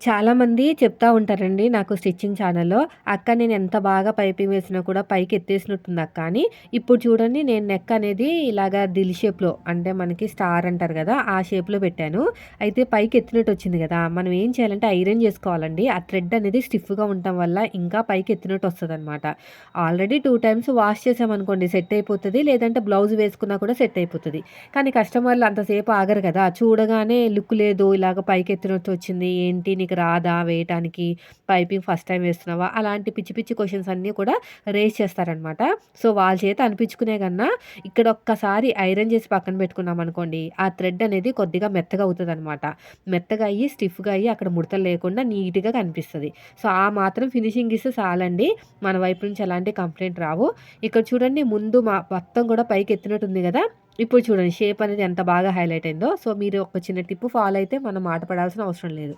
చాలామంది చెప్తా ఉంటారండి నాకు స్టిచ్చింగ్ ఛానల్‌లో, "అక్క నేను ఎంత బాగా పైపింగ్ వేసినా కూడా పైకి ఎత్తేసినట్టుంది అక్క" అని. ఇప్పుడు చూడండి నేను నెక్ అనేది ఇలాగా దిల్ షేప్‌లో అంటే మనకి స్టార్ అంటారు గదా! ఆ షేప్‌లో పెట్టాను. అయితే పైకి ఎత్తినట్టు వచ్చింది గదా! మనం ఏం చేయాలంటే ఐరన్ చేసుకోవాలండి. ఆ థ్రెడ్ అనేది స్టిఫ్‌గా ఉండటం వల్ల ఇంకా పైకి ఎత్తినట్టు వస్తదనమాట. ఆల్రెడీ 2 టైమ్స్ వాష్ చేశామనుకోండి సెట్ అయిపోతది. లేదంటే బ్లౌజ్ వేసుకున్నా కూడా సెట్ అయిపోతది. కానీ కస్టమర్లు అంతసేపు ఆగరు గదా! చూడగానే లుక్ లేదు, ఇలాగ పైకెత్తినట్టు వచ్చింది. ఏంటి నీకు రాదా వేయటానికి? పైపింగ్ ఫస్ట్ టైమ్ వేస్తున్నావా? అలాంటి పిచ్చి పిచ్చి క్వెషన్స్ అన్నీ కూడా రేజ్ చేస్తారనమాట. సో, వాళ్ళ చేత అనిపించుకునే కన్నా ఇక్కడ ఒక్కసారి ఐరన్ చేసి పక్కన పెట్టుకున్నామనుకోండి, ఆ థ్రెడ్ అనేది కొద్దిగా మెత్తగా అవుతదనమాట. మెత్తగా అయ్యి, స్టిఫ్‌గా అయ్యి అక్కడ ముడతలు లేకుండా నీట్‌గా కనిపిస్తది. సో, ఆ మాత్రం ఫినిషింగ్ ఇస్తే చాలండి. మన వైపు నుంచి ఎలాంటి కంప్లెయింట్ రావు. ఇక్కడ చూడండి ముందు మొత్తం కూడా పైకెత్తినట్టుంది గదా! ఇప్పుడు చూడండి షేప్ అనేది ఎంత బాగా హైలైట్ అయిందో. సో, మీరు ఒక చిన్న టిప్ ఫాలో అయితే మనం మాట పడాల్సిన అవసరం లేదు.